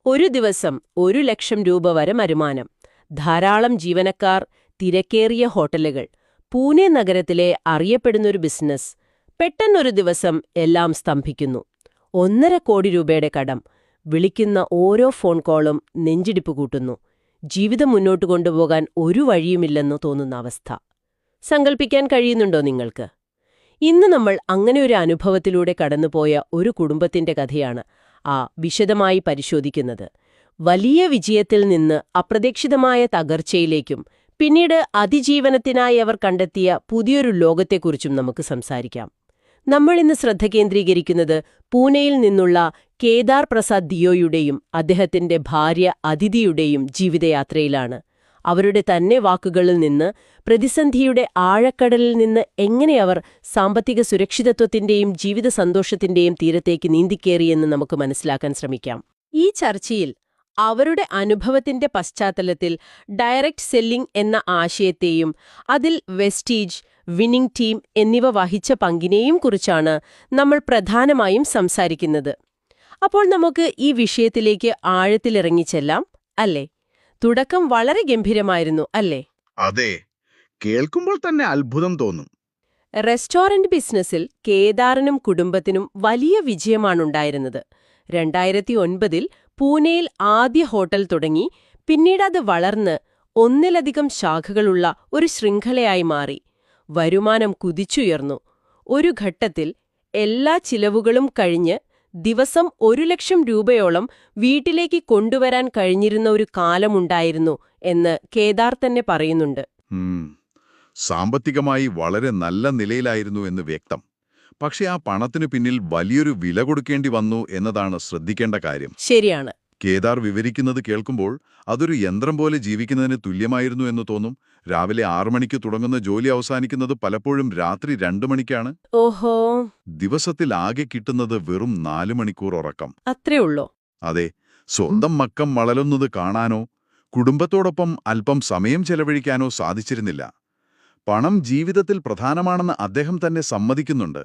ഒരു ദിവസം 1,00,000 രൂപ വരെ വരുമാനം, ധാരാളം ജീവനക്കാർ, തിരക്കേറിയ ഹോട്ടലുകൾ, പൂനെ നഗരത്തിലെ അറിയപ്പെടുന്നൊരു ബിസിനസ്. പെട്ടെന്നൊരു ദിവസം എല്ലാം സ്തംഭിക്കുന്നു. 1.5 കോടി രൂപയുടെ കടം, വിളിക്കുന്ന ഓരോ ഫോൺ കോളും നെഞ്ചിടിപ്പ് കൂട്ടുന്നു. ജീവിതം മുന്നോട്ട് കൊണ്ടുപോകാൻ ഒരു വഴിയുമില്ലെന്ന് തോന്നുന്ന അവസ്ഥ. സങ്കൽപ്പിക്കാൻ കഴിയുന്നുണ്ടോ നിങ്ങൾക്ക്? ഇന്ന് നമ്മൾ അങ്ങനെയൊരു അനുഭവത്തിലൂടെ കടന്നുപോയ ഒരു കുടുംബത്തിന്റെ കഥയാണ് വിശദമായി പരിശോധിക്കുന്നത്. വലിയ വിജയത്തിൽ നിന്ന് അപ്രതീക്ഷിതമായ തകർച്ചയിലേക്കും പിന്നീട് അതിജീവനത്തിനായി അവർ കണ്ടെത്തിയ പുതിയൊരു ലോകത്തെക്കുറിച്ചും നമുക്ക് സംസാരിക്കാം. നമ്മൾ ഇന്ന് ശ്രദ്ധ കേന്ദ്രീകരിക്കുന്നത് പൂനെയിൽ നിന്നുള്ള കേദാർ പ്രസാദ് ദിയോയുടെയും അദ്ദേഹത്തിന്റെ ഭാര്യ അദിതിയുടെയും ജീവിതയാത്രയിലാണ്. അവരുടെ തന്നെ വാക്കുകളിൽ നിന്ന് പ്രതിസന്ധിയുടെ ആഴക്കടലിൽ നിന്ന് എങ്ങനെ അവർ സാമ്പത്തിക സുരക്ഷിതത്വത്തിന്റെയും ജീവിത സന്തോഷത്തിന്റെയും തീരത്തേക്ക് നീന്തിക്കേറിയെന്ന് നമുക്ക് മനസ്സിലാക്കാൻ ശ്രമിക്കാം. ഈ ചർച്ചയിൽ അവരുടെ അനുഭവത്തിന്റെ പശ്ചാത്തലത്തിൽ ഡയറക്റ്റ് സെല്ലിംഗ് എന്ന ആശയത്തെയും അതിൽ വെസ്റ്റീജ്, വിന്നിംഗ് ടീം എന്നിവ വഹിച്ച പങ്കിനെയും കുറിച്ചാണ് നമ്മൾ പ്രധാനമായും സംസാരിക്കുന്നത്. അപ്പോൾ നമുക്ക് ഈ വിഷയത്തിലേക്ക് ആഴത്തിലിറങ്ങിച്ചെല്ലാം, അല്ലേ? തുടക്കം വളരെ ഗംഭീരമായിരുന്നു, അല്ലേ? അതെ, കേൾക്കുമ്പോൾ തന്നെ അത്ഭുതം തോന്നും. റെസ്റ്റോറന്റ് ബിസിനസ്സിൽ കേദാറിനും കുടുംബത്തിനും വലിയ വിജയമാണുണ്ടായിരുന്നത്. 2009-ൽ പൂനെയിൽ ആദ്യ ഹോട്ടൽ തുടങ്ങി, പിന്നീട് അത് വളർന്ന് ഒന്നിലധികം ശാഖകളുള്ള ഒരു ശൃംഖലയായി മാറി. വരുമാനം കുതിച്ചുയർന്നു. ഒരു ഘട്ടത്തിൽ എല്ലാ ചിലവുകളും കഴിഞ്ഞ് ദിവസം 1,00,000 രൂപയോളം വീട്ടിലേക്ക് കൊണ്ടുവരാൻ കഴിഞ്ഞിരുന്ന ഒരു കാലമുണ്ടായിരുന്നു എന്ന് കേദാർ തന്നെ പറയുന്നുണ്ട്. സാമ്പത്തികമായി വളരെ നല്ല നിലയിലായിരുന്നു എന്ന് വ്യക്തം. പക്ഷെ ആ പണത്തിനു പിന്നിൽ വലിയൊരു വില കൊടുക്കേണ്ടി വന്നു എന്നതാണ് ശ്രദ്ധിക്കേണ്ട കാര്യം. ശരിയാണ്. കേദാർ വിവരിക്കുന്നത് കേൾക്കുമ്പോൾ അതൊരു യന്ത്രം പോലെ ജീവിക്കുന്നതിന് തുല്യമായിരുന്നു എന്ന് തോന്നും. രാവിലെ 6 മണിക്ക് തുടങ്ങുന്ന ജോലി അവസാനിക്കുന്നത് പലപ്പോഴും രാത്രി 2 മണിക്കാണ്. ഓഹോ. ദിവസത്തിൽ ആകെ കിട്ടുന്നത് വെറും 4 മണിക്കൂർ ഉറക്കം. അത്രേ ഉള്ളോ? അതെ. സ്വന്തം മക്കം വളരുന്നത് കാണാനോ കുടുംബത്തോടൊപ്പം അല്പം സമയം ചെലവഴിക്കാനോ സാധിച്ചിരുന്നില്ല. പണം ജീവിതത്തിൽ പ്രധാനമാണെന്ന് അദ്ദേഹം തന്നെ സമ്മതിക്കുന്നുണ്ട്.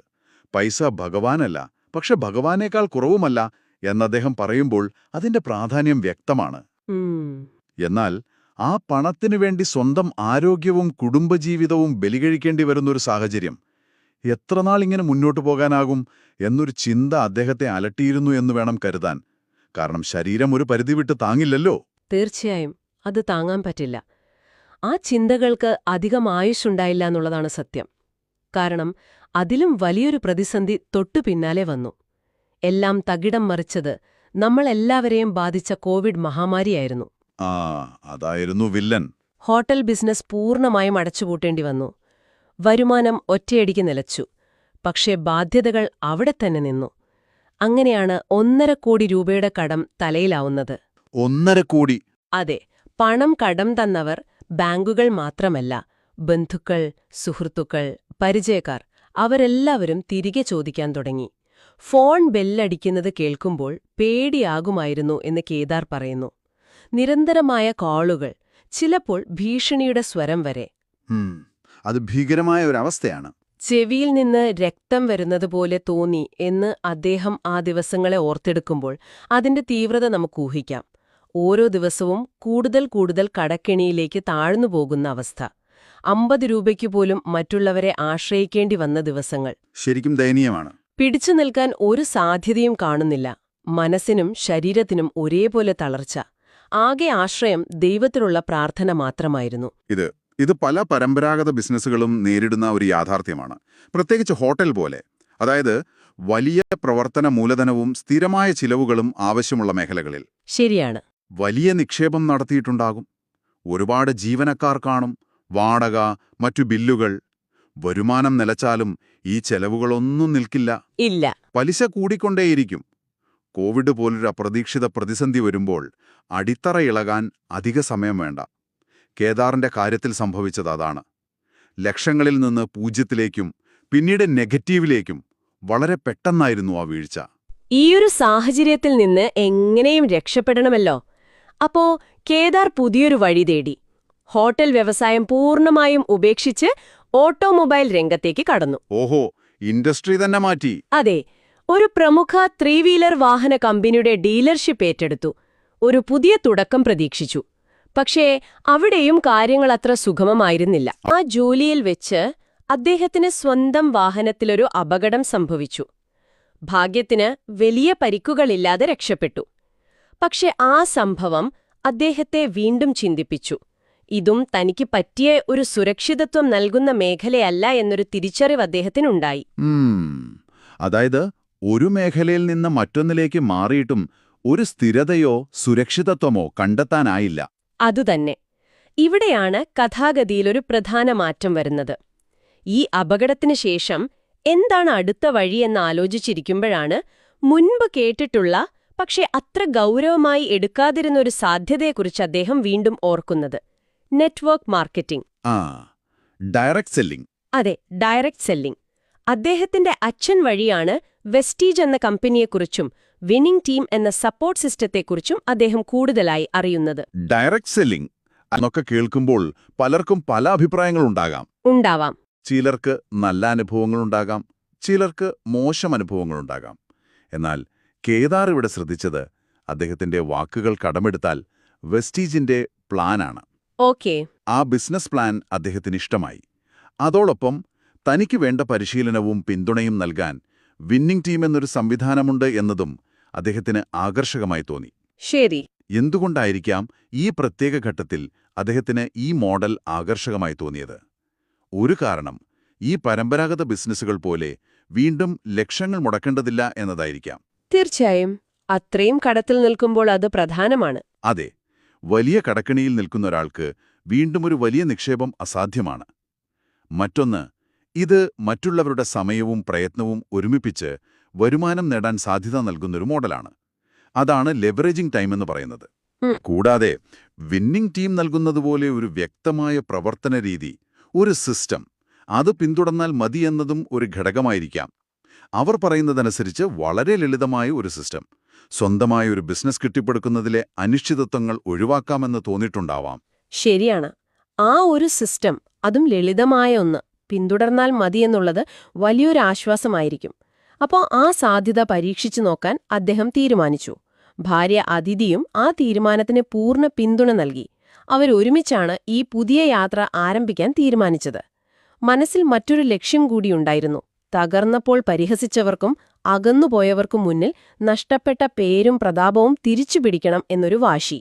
പൈസ ഭഗവാനല്ല, പക്ഷെ ഭഗവാനേക്കാൾ കുറവുമല്ല എന്നദ്ദേഹം പറയുമ്പോൾ അതിന്റെ പ്രാധാന്യം വ്യക്തമാണ്. എന്നാൽ ആ പണത്തിനു വേണ്ടി സ്വന്തം ആരോഗ്യവും കുടുംബജീവിതവും ബലികഴിക്കേണ്ടി വരുന്നൊരു സാഹചര്യം, എത്രനാൾ ഇങ്ങനെ മുന്നോട്ടു പോകാനാകും എന്നൊരു ചിന്ത അദ്ദേഹത്തെ അലട്ടിയിരുന്നു എന്ന് വേണം കരുതാൻ. കാരണം ശരീരം ഒരു പരിധി വിട്ട് താങ്ങില്ലല്ലോ. തീർച്ചയായും അത് താങ്ങാൻ പറ്റില്ല. ആ ചിന്തകൾക്ക് അധികം ആയുസ്സുണ്ടായില്ല എന്നുള്ളതാണ് സത്യം. കാരണം അതിലും വലിയൊരു പ്രതിസന്ധി തൊട്ടു പിന്നാലെ വന്നു. എല്ലാം തകിടം മറിച്ചത് നമ്മളെല്ലാവരെയും ബാധിച്ച കോവിഡ് മഹാമാരിയായിരുന്നു. അതായിരുന്നു വില്ലൻ. ഹോട്ടൽ ബിസിനസ് പൂർണ്ണമായും അടച്ചുപൂട്ടേണ്ടി വന്നു. വരുമാനം ഒറ്റയടിക്ക് നിലച്ചു. പക്ഷേ ബാധ്യതകൾ അവിടെ തന്നെ നിന്നു. അങ്ങനെയാണ് 1.5 കോടി രൂപയുടെ കടം തലയിലാവുന്നത്. 1.5 കോടി? അതെ. പണം കടം തന്നവർ ബാങ്കുകൾ മാത്രമല്ല, ബന്ധുക്കൾ, സുഹൃത്തുക്കൾ, പരിചയക്കാർ, അവരെല്ലാവരും തിരികെ ചോദിക്കാൻ തുടങ്ങി. ഫോൺ ബെല്ലടിക്കുന്നത് കേൾക്കുമ്പോൾ പേടിയാകുമായിരുന്നു എന്ന് കേദാർ പറയുന്നു. നിരന്തരമായ കോളുകൾ, ചിലപ്പോൾ ഭീഷണിയുടെ സ്വരം വരെ. അത് ഭീകരമായ ഒരവസ്ഥയാണ്. ചെവിയിൽ നിന്ന് രക്തം വരുന്നതുപോലെ തോന്നി എന്ന് അദ്ദേഹം ആ ദിവസങ്ങളെ ഓർത്തെടുക്കുമ്പോൾ അതിന്റെ തീവ്രത നമുക്ക് ഊഹിക്കാം. ഓരോ ദിവസവും കൂടുതൽ കൂടുതൽ കടക്കെണിയിലേക്ക് താഴ്ന്നുപോകുന്ന അവസ്ഥ. 50 രൂപയ്ക്ക് പോലും മറ്റുള്ളവരെ ആശ്രയിക്കേണ്ടി വന്ന ദിവസങ്ങൾ. ശരിക്കും ദയനീയമാണ്. പിടിച്ചു നിൽക്കാൻ ഒരു സാധ്യതയും കാണുന്നില്ല. മനസ്സിനും ശരീരത്തിനും ഒരേപോലെ തളർച്ച. ആകെ ആശ്രയം ദൈവത്തിലുള്ള പ്രാർത്ഥന മാത്രമായിരുന്നു. ഇത് പല പരമ്പരാഗത ബിസിനസ്സുകളും നേരിടുന്ന ഒരു യാഥാർത്ഥ്യമാണ്. പ്രത്യേകിച്ച് ഹോട്ടൽ പോലെ. അതായത് വലിയ പ്രവർത്തന മൂലധനവും സ്ഥിരമായ ചിലവുകളും ആവശ്യമുള്ള മേഖലകളിൽ. ശരിയാണ്. വലിയ നിക്ഷേപം നടത്തിയിട്ടുണ്ടാകും. ഒരുപാട് ജീവനക്കാർ കാണും. വാടക, മറ്റു ബില്ലുകൾ. വരുമാനം നിലച്ചാലും ഈ ചെലവുകളൊന്നും നിൽക്കില്ല. ഇല്ല. പലിശ കൂടിക്കൊണ്ടേയിരിക്കും. കോവിഡ് പോലൊരു അപ്രതീക്ഷിത പ്രതിസന്ധി വരുമ്പോൾ അടിത്തറ ഇളകാൻ അധിക സമയം വേണ്ട. കേദാറിന്റെ കാര്യത്തിൽ സംഭവിച്ചത് അതാണ്. ലക്ഷങ്ങളിൽ നിന്ന് 0-ലേക്കും പിന്നീട് നെഗറ്റീവിലേക്കും വളരെ പെട്ടെന്നായിരുന്നു ആ വീഴ്ച. ഈയൊരു സാഹചര്യത്തിൽ നിന്ന് എങ്ങനെയും രക്ഷപ്പെടണമല്ലോ. അപ്പോ കേദാർ പുതിയൊരു വഴി തേടി. ഹോട്ടൽ വ്യവസായം പൂർണ്ണമായും ഉപേക്ഷിച്ച് ഓട്ടോമൊബൈൽ രംഗത്തേക്ക് കടന്നു. ഓഹോ, ഇൻഡസ്ട്രി തന്നെ മാറ്റി. അതെ. ഒരു പ്രമുഖ 3 വീലർ വാഹന കമ്പനിയുടെ ഡീലർഷിപ്പ് ഏറ്റെടുത്തു. ഒരു പുതിയ തുടക്കം പ്രതീക്ഷിച്ചു. പക്ഷേ അവിടെയും കാര്യങ്ങൾ അത്ര സുഗമമായിരുന്നില്ല. ആ ജോലിയിൽ വെച്ച് അദ്ദേഹത്തിന് സ്വന്തം വാഹനത്തിലൊരു അപകടം സംഭവിച്ചു. ഭാഗ്യത്തിന് വലിയ പരിക്കുകളില്ലാതെ രക്ഷപ്പെട്ടു. പക്ഷെ ആ സംഭവം അദ്ദേഹത്തെ വീണ്ടും ചിന്തിപ്പിച്ചു. ഇതും തനിക്ക് പറ്റിയ ഒരു സുരക്ഷിതത്വം നൽകുന്ന മേഖലയല്ല എന്നൊരു തിരിച്ചറിവ് അദ്ദേഹത്തിനുണ്ടായി. അതായത് ഒരു മേഖലയിൽ നിന്ന് മറ്റൊന്നിലേക്ക് മാറിയിട്ടും ഒരു സ്ഥിരതയോ സുരക്ഷിതത്വമോ കണ്ടെത്താനായില്ല. അതുതന്നെ. ഇവിടെയാണ് കഥാഗതിയിലൊരു പ്രധാന മാറ്റം വരുന്നത്. ഈ അപകടത്തിന് ശേഷം എന്താണ് അടുത്ത വഴിയെന്ന് ആലോചിച്ചിരിക്കുമ്പോഴാണ് മുൻപ് കേട്ടിട്ടുള്ള പക്ഷേ അത്ര ഗൗരവമായി എടുക്കാതിരുന്നൊരു സാധ്യതയെക്കുറിച്ച് അദ്ദേഹം വീണ്ടും ഓർക്കുന്നത്. Network marketing. Direct selling. അതെ, ഡയറക്റ്റ് സെല്ലിംഗ്. അദ്ദേഹത്തിന്റെ അച്ഛൻ വഴിയാണ് വെസ്റ്റീജ് എന്ന കമ്പനിയെക്കുറിച്ചും വിന്നിംഗ് ടീം എന്ന സപ്പോർട്ട് സിസ്റ്റത്തെക്കുറിച്ചും അദ്ദേഹം കൂടുതലായി അറിയുന്നത്. ഡയറക്റ്റ് സെല്ലിംഗ് എന്നൊക്കെ കേൾക്കുമ്പോൾ പലർക്കും പല അഭിപ്രായങ്ങളുണ്ടാകാം. ഉണ്ടാവാം. ചിലർക്ക് നല്ല അനുഭവങ്ങളുണ്ടാകാം, ചിലർക്ക് മോശം അനുഭവങ്ങളുണ്ടാകാം. എന്നാൽ കേദാർ ഇവിടെ ശ്രദ്ധിച്ചത് അദ്ദേഹത്തിന്റെ വാക്കുകൾ കടമെടുത്താൽ വെസ്റ്റീജിന്റെ പ്ലാനാണ്. ഓക്കേ. ആ ബിസിനസ് പ്ലാൻ അദ്ദേഹത്തിന് ഇഷ്ടമായി. അതോടൊപ്പം തനിക്ക് വേണ്ട പരിശീലനവും പിന്തുണയും നൽകാൻ വിന്നിംഗ് ടീം എന്നൊരു സംവിധാനമുണ്ട് എന്നതും അദ്ദേഹത്തിന് ആകർഷകമായി തോന്നി. ശരി. എന്തുകൊണ്ടായിരിക്കാം ഈ പ്രത്യേക ഘട്ടത്തിൽ അദ്ദേഹത്തിന് ഈ മോഡൽ ആകർഷകമായി തോന്നിയത്? ഒരു കാരണം ഈ പരമ്പരാഗത ബിസിനസ്സുകൾ പോലെ വീണ്ടും ലക്ഷങ്ങൾ മുടക്കേണ്ടതില്ല എന്നതായിരിക്കാം. തീർച്ചയായും. അത്രയും കടത്തിൽ നിൽക്കുമ്പോൾ അത് പ്രധാനമാണ്. അതെ, വലിയ കടക്കിണിയിൽ നിൽക്കുന്ന ഒരാൾക്ക് വീണ്ടും ഒരു വലിയ നിക്ഷേപം അസാധ്യമാണ്. മറ്റൊന്ന്, ഇത് മറ്റുള്ളവരുടെ സമയവും പ്രയത്നവും ഒരുമിപ്പിച്ച് വരുമാനം നേടാൻ സാധ്യത നൽകുന്നൊരു മോഡലാണ്. അതാണ് ലെവറേജിംഗ് ടൈം എന്ന് പറയുന്നത്. കൂടാതെ വിന്നിംഗ് ടീം നൽകുന്നതുപോലെ ഒരു വ്യക്തമായ പ്രവർത്തന രീതി, ഒരു സിസ്റ്റം, അത് പിന്തുടർന്നാൽ മതിയെന്നതും ഒരു ഘടകമായിരിക്കാം. അവർ പറയുന്നതനുസരിച്ച് വളരെ ലളിതമായ ഒരു സിസ്റ്റം, സ്വന്തമായ ഒരു ബിസിനസ് കെട്ടിപ്പടുക്കുന്നതിലെ അനിശ്ചിതത്വങ്ങൾ ഒഴിവാക്കാമെന്ന് തോന്നിയിട്ടുണ്ടാവാം. ശരിയാണ്. ആ ഒരു സിസ്റ്റം, അതും ലളിതമായ ഒന്ന്, പിന്തുടർന്നാൽ മതിയെന്നുള്ളത് വലിയൊരു ആശ്വാസമായിരിക്കും. അപ്പോൾ ആ സാധ്യത പരീക്ഷിച്ചു നോക്കാൻ അദ്ദേഹം തീരുമാനിച്ചു. ഭാര്യ അതിഥിയും ആ തീരുമാനത്തിന് പൂർണ്ണ പിന്തുണ നൽകി. അവരൊരുമിച്ചാണ് ഈ പുതിയ യാത്ര ആരംഭിക്കാൻ തീരുമാനിച്ചത്. മനസ്സിൽ മറ്റൊരു ലക്ഷ്യം കൂടിയുണ്ടായിരുന്നു. തകർന്നപ്പോൾ പരിഹസിച്ചവർക്കും അകന്നുപോയവർക്കും മുന്നിൽ നഷ്ടപ്പെട്ട പേരും പ്രതാപവും തിരിച്ചുപിടിക്കണം എന്നൊരു വാശി.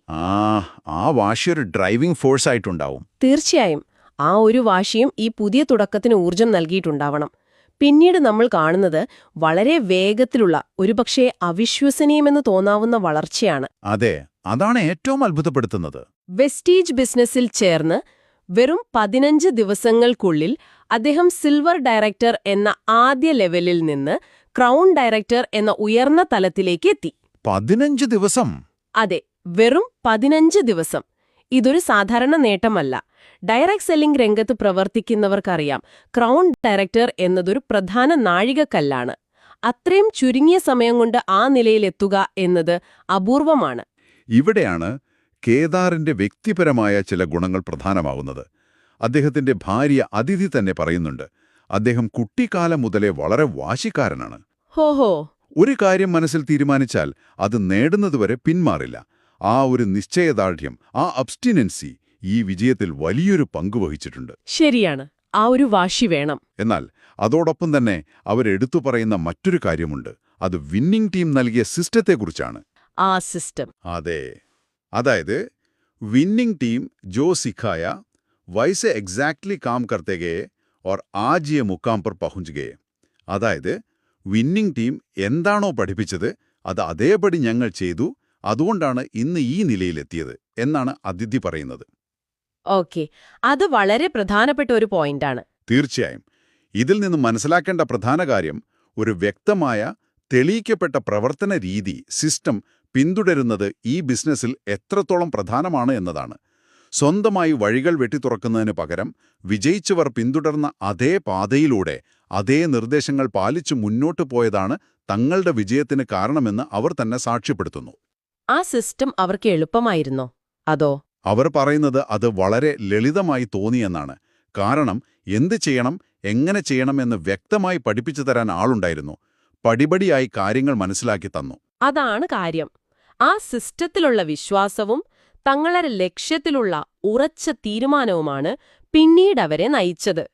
ആ വാശി ഒരു ഡ്രൈവിംഗ് ഫോഴ്സ് ആയിട്ടുണ്ടാവും. തീർച്ചയായും. ആ ഒരു വാശിയും ഈ പുതിയ തുടക്കത്തിന് ഊർജം നൽകിയിട്ടുണ്ടാവണം. പിന്നീട് നമ്മൾ കാണുന്നത് വളരെ വേഗത്തിലുള്ള, ഒരുപക്ഷേ അവിശ്വസനീയമെന്ന് തോന്നാവുന്ന വളർച്ചയാണ്. അതെ, അതാണ് ഏറ്റവും അത്ഭുതപ്പെടുത്തുന്നത്. വെസ്റ്റീജ് ബിസിനസ്സിൽ ചേർന്ന് വെറും 15 ദിവസങ്ങൾക്കുള്ളിൽ അദ്ദേഹം സിൽവർ ഡയറക്ടർ എന്ന ആദ്യ ലെവലിൽ നിന്ന് ക്രൗൺ ഡയറക്ടർ എന്ന ഉയർന്ന തലത്തിലേക്ക് എത്തി. 15 ദിവസം? അതെ, വെറും 15 ദിവസം. ഇതൊരു സാധാരണ നേട്ടമല്ല. ഡയറക്ട് സെല്ലിംഗ് രംഗത്ത് പ്രവർത്തിക്കുന്നവർക്കറിയാം, ക്രൗൺ ഡയറക്ടർ എന്നതൊരു പ്രധാന നാഴികക്കല്ലാണ്. അത്രയും ചുരുങ്ങിയ സമയം കൊണ്ട് ആ നിലയിലെത്തുക എന്നത് അപൂർവമാണ്. ഇവിടെയാണ് കേദാറിന്റെ വ്യക്തിപരമായ ചില ഗുണങ്ങൾ പ്രധാനമാവുന്നത്. അദ്ദേഹത്തിന്റെ ഭാര്യ അതിഥി തന്നെ പറയുന്നുണ്ട്, അദ്ദേഹം കുട്ടിക്കാലം മുതലേ വളരെ വാശിക്കാരനാണ്. ഹോഹോ. ഒരു കാര്യം മനസ്സിൽ തീരുമാനിച്ചാൽ അത് നേടുന്നതുവരെ പിന്മാറില്ല. ആ ഒരു നിശ്ചയദാർഢ്യം, ആ അബ്സ്റ്റിനൻസി ഈ വിജയത്തിൽ വലിയൊരു പങ്കുവഹിച്ചിട്ടുണ്ട്. ശരിയാണ്, ആ ഒരു വാശി വേണം. എന്നാൽ അതോടൊപ്പം തന്നെ അവരെടുത്തു പറയുന്ന മറ്റൊരു കാര്യമുണ്ട്. അത് വിന്നിംഗ് ടീം നൽകിയ സിസ്റ്റത്തെക്കുറിച്ചാണ്. ആ സിസ്റ്റം. അതെ, അതായത് വിന്നിംഗ് ടീം ജോ സിഖായ വൈസെ എക്സാക്ട്ലി കാം കർത്തെ ഗയെ ഓർ ആജ് യെ മുക്കാം പർ പഹുഞ്ച് ഗയെ. അതായത് വിന്നിംഗ് ടീം എന്താണോ പഠിപ്പിച്ചത് അത് അതേപടി ഞങ്ങൾ ചെയ്തു, അതുകൊണ്ടാണ് ഇന്ന് ഈ നിലയിലെത്തിയത് എന്നാണ് അതിഥി പറയുന്നത്. ഓക്കെ, അത് വളരെ പ്രധാനപ്പെട്ട ഒരു പോയിന്റാണ്. തീർച്ചയായും. ഇതിൽ നിന്ന് മനസ്സിലാക്കേണ്ട പ്രധാന കാര്യം, ഒരു വ്യക്തമായ തെളിയിക്കപ്പെട്ട പ്രവർത്തന രീതി, സിസ്റ്റം പിന്തുടരുന്നത് ഈ ബിസിനസ്സിൽ എത്രത്തോളം പ്രധാനമാണ് എന്നതാണ്. സ്വന്തമായി വഴികൾ വെട്ടിത്തുറക്കുന്നതിന് പകരം വിജയിച്ചവർ പിന്തുടർന്ന അതേ പാതയിലൂടെ അതേ നിർദ്ദേശങ്ങൾ പാലിച്ചു മുന്നോട്ടു പോയതാണ് തങ്ങളുടെ വിജയത്തിന് കാരണമെന്ന് അവർ തന്നെ സാക്ഷ്യപ്പെടുത്തുന്നു. ആ സിസ്റ്റം അവർക്ക് എളുപ്പമായിരുന്നോ? അതോ? അവർ പറയുന്നത് അത് വളരെ ലളിതമായി തോന്നിയെന്നാണ്. കാരണം എന്ത് ചെയ്യണം, എങ്ങനെ ചെയ്യണമെന്ന് വ്യക്തമായി പഠിപ്പിച്ചു തരാൻ ആളുണ്ടായിരുന്നു. പടിപടിയായി കാര്യങ്ങൾ മനസ്സിലാക്കി തന്നു. അതാണ് കാര്യം. ആ സിസ്റ്റത്തിലുള്ള വിശ്വാസവും തങ്ങളുടെ ലക്ഷ്യത്തിലുള്ള ഉറച്ച തീരുമാനവുമാണ് പിന്നീട് അവരെ നയിച്ചത്.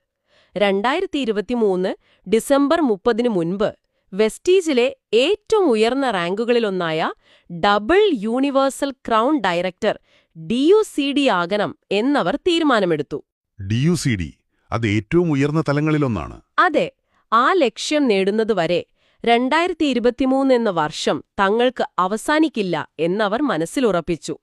2023 ഡിസംബർ 30 മുൻപ് വെസ്റ്റീജിലെ ഏറ്റവും ഉയർന്ന റാങ്കുകളിലൊന്നായ double universal crown director DUCD ആകണം എന്നവർ തീരുമാനമെടുത്തു. DUCD അത് ഏറ്റവും ഉയർന്ന തലങ്ങളിലൊന്നാണ്. അതെ, ആ ലക്ഷ്യം നേടുന്നതുവരെ 2023 എന്ന വർഷം തങ്ങൾക്ക് അവസാനിക്കില്ല എന്നവർ മനസ്സിലുറപ്പിച്ചു.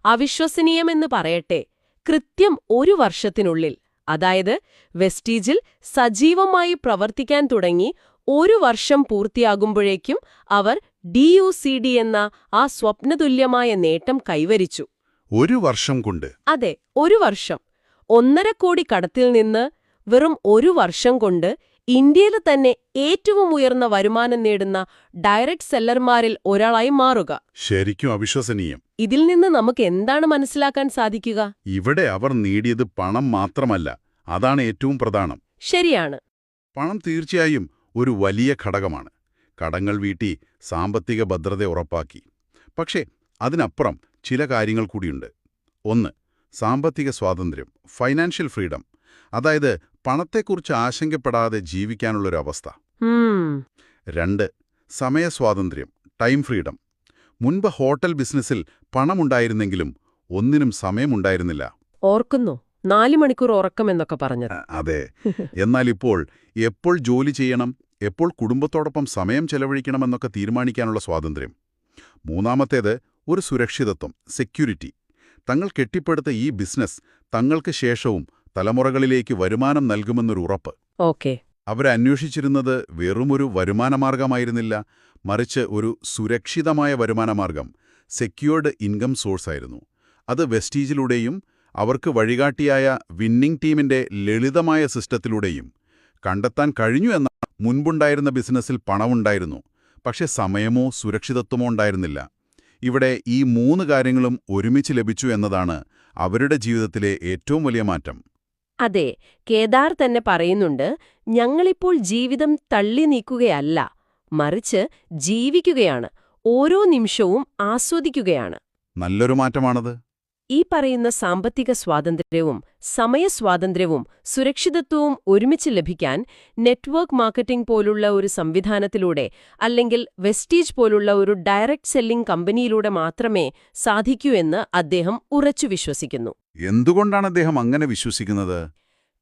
അവിശ്വസനീയമെന്ന് പറയട്ടെ, കൃത്യം ഒരു വർഷത്തിനുള്ളിൽ, അതായത് വെസ്റ്റീജിൽ സജീവമായി പ്രവർത്തിക്കാൻ തുടങ്ങി ഒരു വർഷം പൂർത്തിയാകുമ്പോഴേക്കും അവർ DUCD എന്ന ആ സ്വപ്നതുല്യമായ നേട്ടം കൈവരിച്ചു. ഒരു വർഷം കൊണ്ട്? അതെ, ഒരു വർഷം. 1.5 കോടി കടത്തിൽ നിന്ന് വെറും ഒരു വർഷം കൊണ്ട് ഇന്ത്യയിൽ തന്നെ ഏറ്റവും ഉയർന്ന വരുമാനം നേടുന്ന ഡയറക്ട് സെല്ലർമാരിൽ ഒരാളായി മാറുക. ശരിക്കും അവിശ്വസനീയം. ഇതിൽ നിന്ന് നമുക്ക് എന്താണ് മനസ്സിലാക്കാൻ സാധിക്കുക? ഇവിടെ അവർ നേടിയത് പണം മാത്രമല്ല, അതാണ് ഏറ്റവും പ്രധാനം. ശരിയാണ്. പണം തീർച്ചയായും ഒരു വലിയ ഘടകമാണ്. കടങ്ങൾ വീട്ടി സാമ്പത്തിക ഭദ്രത ഉറപ്പാക്കി. പക്ഷേ അതിനപ്പുറം ചില കാര്യങ്ങൾ കൂടിയുണ്ട്. 1. സാമ്പത്തിക സ്വാതന്ത്ര്യം, ഫൈനാൻഷ്യൽ ഫ്രീഡം. അതായത് പണത്തെക്കുറിച്ച് ആശങ്കപ്പെടാതെ ജീവിക്കാനുള്ളൊരവസ്ഥ. 2. സമയസ്വാതന്ത്ര്യം, ടൈം ഫ്രീഡം. മുൻപ് ഹോട്ടൽ ബിസിനസ്സിൽ പണമുണ്ടായിരുന്നെങ്കിലും ഒന്നിനും സമയമുണ്ടായിരുന്നില്ല. ഓർക്കുന്നു, 4 മണിക്കൂർ ഉറക്കമെന്നൊക്കെ പറഞ്ഞത്. അതെ. എന്നാൽ ഇപ്പോൾ എപ്പോൾ ജോലി ചെയ്യണം, എപ്പോൾ കുടുംബത്തോടൊപ്പം സമയം ചെലവഴിക്കണമെന്നൊക്കെ തീരുമാനിക്കാനുള്ള സ്വാതന്ത്ര്യം. 3. ഒരു സുരക്ഷിതത്വം, സെക്യൂരിറ്റി. തങ്ങൾ കെട്ടിപ്പടുത്ത ഈ ബിസിനസ് തങ്ങൾക്ക് ശേഷവും തലമുറകളിലേക്ക് വരുമാനം നൽകുമെന്നൊരു ഉറപ്പ്. ഓക്കെ. അവരന്വേഷിച്ചിരുന്നത് വെറുമൊരു വരുമാനമാർഗമായിരുന്നില്ല, മറിച്ച് ഒരു സുരക്ഷിതമായ വരുമാനമാർഗം, സെക്യൂർഡ് ഇൻകം സോഴ്സായിരുന്നു. അത് വെസ്റ്റീജിലൂടെയും അവർക്ക് വഴികാട്ടിയായ വിന്നിംഗ് ടീമിന്റെ ലളിതമായ സിസ്റ്റത്തിലൂടെയും കണ്ടെത്താൻ കഴിഞ്ഞു. എന്ന മുൻപുണ്ടായിരുന്ന ബിസിനസ്സിൽ പണമുണ്ടായിരുന്നു, പക്ഷെ സമയമോ സുരക്ഷിതത്വമോ ഉണ്ടായിരുന്നില്ല. ഇവിടെ ഈ 3 കാര്യങ്ങളും ഒരുമിച്ച് ലഭിച്ചു എന്നതാണ് അവരുടെ ജീവിതത്തിലെ ഏറ്റവും വലിയ മാറ്റം. അതെ, കേദാർ തന്നെ പറയുന്നുണ്ട്, ഞങ്ങളിപ്പോൾ ജീവിതം തള്ളി നീക്കുകയല്ല, മറിച്ച് ജീവിക്കുകയാണ്, ഓരോ നിമിഷവും ആസ്വദിക്കുകയാണ്. നല്ലൊരു മാറ്റമാണത്. ഈ പറയുന്ന സാമ്പത്തിക സ്വാതന്ത്ര്യവും സമയസ്വാതന്ത്ര്യവും സുരക്ഷിതത്വവും ഒരുമിച്ച് ലഭിക്കാൻ നെറ്റ്വർക്ക് മാർക്കറ്റിംഗ് പോലുള്ള ഒരു സംവിധാനത്തിലൂടെ, അല്ലെങ്കിൽ വെസ്റ്റീജ് പോലുള്ള ഒരു ഡയറക്ട് സെല്ലിംഗ് കമ്പനിയിലൂടെ മാത്രമേ സാധിക്കൂ എന്ന് അദ്ദേഹം ഉറച്ചു വിശ്വസിക്കുന്നു. എന്തുകൊണ്ടാണ് അദ്ദേഹം അങ്ങനെ വിശ്വസിക്കുന്നത്?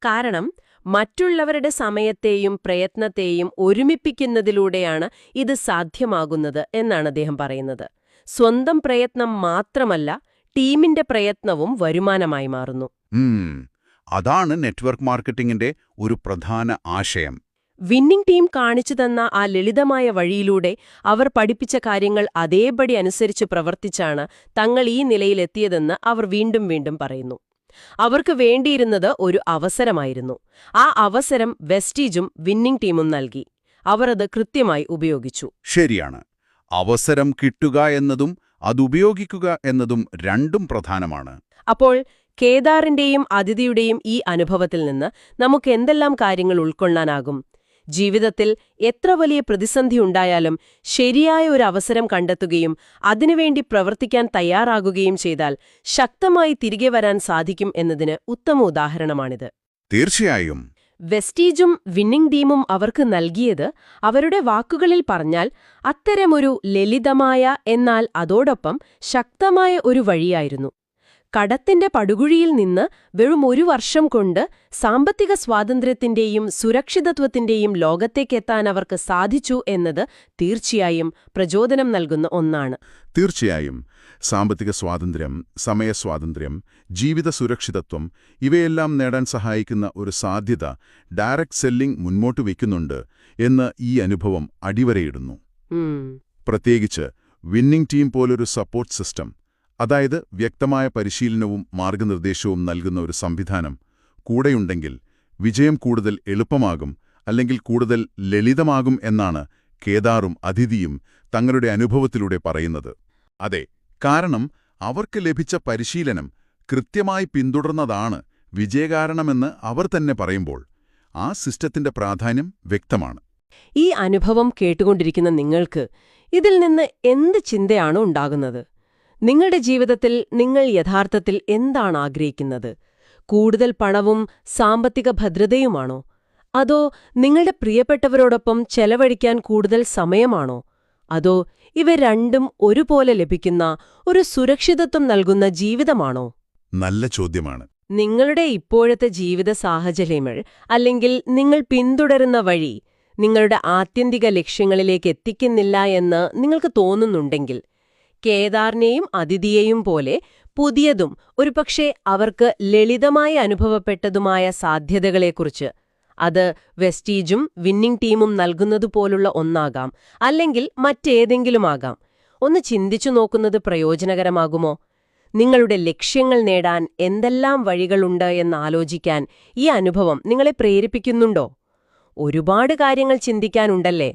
കാരണം മറ്റുള്ളവരുടെ സമയത്തെയും പ്രയത്നത്തെയും ഒരുമിപ്പിക്കുന്നതിലൂടെയാണ് ഇത് സാധ്യമാകുന്നത് എന്നാണ് അദ്ദേഹം പറയുന്നത്. സ്വന്തം പ്രയത്നം മാത്രമല്ല, ടീമിന്റെ പ്രയത്നവും വരുമാനമായി മാറുന്നു. അതാണ് നെറ്റ്വർക്ക് മാർക്കറ്റിംഗിന്റെ ഒരു പ്രധാന ആശയം. വിന്നിംഗ് ടീം കാണിച്ചു തന്ന ആ ലളിതമായ വഴിയിലൂടെ അവർ പഠിപ്പിച്ച കാര്യങ്ങൾ അതേപടി അനുസരിച്ച് പ്രവർത്തിച്ചാണ് തങ്ങൾ ഈ നിലയിലെത്തിയതെന്ന് അവർ വീണ്ടും വീണ്ടും പറയുന്നു. അവർക്ക് വേണ്ടിയിരുന്നത് ഒരു അവസരമായിരുന്നു. ആ അവസരം വെസ്റ്റീജും വിന്നിംഗ് ടീമും നൽകി. അവർ അത് കൃത്യമായി ഉപയോഗിച്ചു. ശരിയാണ്. അവസരം കിട്ടുക എന്നതും അതുപയോഗിക്കുക എന്നതും രണ്ടും പ്രധാനമാണ്. അപ്പോൾ കേദാറിന്റെയും അതിഥിയുടെയും ഈ അനുഭവത്തിൽ നിന്ന് നമുക്ക് എന്തെല്ലാം കാര്യങ്ങൾ ഉൾക്കൊള്ളാനാകും? ജീവിതത്തിൽ എത്ര വലിയ പ്രതിസന്ധി ഉണ്ടായാലും ശരിയായ ഒരു അവസരം കണ്ടെത്തുകയും അതിനുവേണ്ടി പ്രവർത്തിക്കാൻ തയ്യാറാകുകയും ചെയ്താൽ ശക്തമായി തിരികെ വരാൻ സാധിക്കും എന്നതിന് ഉത്തമ ഉദാഹരണമാണിത്. തീർച്ചയായും. വെസ്റ്റീജും വിന്നിംഗ് ടീമും അവർക്ക് നൽകിയത്, അവരുടെ വാക്കുകളിൽ പറഞ്ഞാൽ, അത്തരമൊരു ലളിതമായ എന്നാൽ അതോടൊപ്പം ശക്തമായ ഒരു വഴിയായിരുന്നു. കടത്തിന്റെ പടുകുഴിയിൽ നിന്ന് വെറും ഒരു വർഷം കൊണ്ട് സാമ്പത്തിക സ്വാതന്ത്ര്യത്തിന്റെയും സുരക്ഷിതത്വത്തിന്റെയും ലോകത്തേക്കെത്താൻ അവർക്ക് സാധിച്ചു എന്നത് തീർച്ചയായും പ്രചോദനം നൽകുന്ന ഒന്നാണ്. തീർച്ചയായും. സാമ്പത്തിക സ്വാതന്ത്ര്യം, സമയസ്വാതന്ത്ര്യം, ജീവിത സുരക്ഷിതത്വം ഇവയെല്ലാം നേടാൻ സഹായിക്കുന്ന ഒരു സാധ്യത ഡയറക്ട് സെല്ലിംഗ് മുന്നോട്ട് വയ്ക്കുന്നുണ്ട് എന്ന് ഈ അനുഭവം അടിവരയിടുന്നു. പ്രത്യേകിച്ച് വിന്നിംഗ് ടീം പോലൊരു സപ്പോർട്ട് സിസ്റ്റം, അതായത് വ്യക്തമായ പരിശീലനവും മാർഗനിർദ്ദേശവും നൽകുന്ന ഒരു സംവിധാനം കൂടെയുണ്ടെങ്കിൽ വിജയം കൂടുതൽ എളുപ്പമാകും, അല്ലെങ്കിൽ കൂടുതൽ ലളിതമാകും എന്നാണ് കേദാറും അതിഥിയും തങ്ങളുടെ അനുഭവത്തിലൂടെ പറയുന്നത്. അതെ, കാരണം അവർക്ക് ലഭിച്ച പരിശീലനം കൃത്യമായി പിന്തുടർന്നതാണ് വിജയകാരണമെന്ന് അവർ തന്നെ പറയുമ്പോൾ ആ സിസ്റ്റത്തിന്റെ പ്രാധാന്യം വ്യക്തമാണ്. ഈ അനുഭവം കേട്ടുകൊണ്ടിരിക്കുന്ന നിങ്ങൾക്ക് ഇതിൽ നിന്ന് എന്ത് ചിന്തയാണ് ഉണ്ടാകുന്നത്? നിങ്ങളുടെ ജീവിതത്തിൽ നിങ്ങൾ യഥാർത്ഥത്തിൽ എന്താണ് ആഗ്രഹിക്കുന്നത്? കൂടുതൽ പണവും സാമ്പത്തിക ഭദ്രതയുമാണോ? അതോ നിങ്ങളുടെ പ്രിയപ്പെട്ടവരോടൊപ്പം ചെലവഴിക്കാൻ കൂടുതൽ സമയമാണോ? അതോ ഇവ രണ്ടും ഒരുപോലെ ലഭിക്കുന്ന ഒരു സുരക്ഷിതത്വം നൽകുന്ന ജീവിതമാണോ? നല്ല ചോദ്യമാണ്. നിങ്ങളുടെ ഇപ്പോഴത്തെ ജീവിത സാഹചര്യങ്ങൾ അല്ലെങ്കിൽ നിങ്ങൾ പിന്തുടരുന്ന വഴി നിങ്ങളുടെ ആത്യന്തിക ലക്ഷ്യങ്ങളിലേക്ക് എത്തിക്കുന്നില്ല എന്ന് നിങ്ങൾക്ക് തോന്നുന്നുണ്ടെങ്കിൽ, കേദാറിനെയും അദിതിയെയും പോലെ പുതിയതും ഒരുപക്ഷെ അവർക്ക് ലളിതമായി അനുഭവപ്പെട്ടതുമായ സാധ്യതകളെക്കുറിച്ച്, അത് വെസ്റ്റീജും വിന്നിംഗ് ടീമും നൽകുന്നതുപോലുള്ള ഒന്നാകാം, അല്ലെങ്കിൽ മറ്റേതെങ്കിലുമാകാം, ഒന്ന് ചിന്തിച്ചു നോക്കുന്നത് പ്രയോജനകരമാകുമോ? നിങ്ങളുടെ ലക്ഷ്യങ്ങൾ നേടാൻ എന്തെല്ലാം വഴികളുണ്ട് എന്നാലോചിക്കാൻ ഈ അനുഭവം നിങ്ങളെ പ്രേരിപ്പിക്കുന്നുണ്ടോ? ഒരുപാട് കാര്യങ്ങൾ ചിന്തിക്കാനുണ്ടല്ലേ?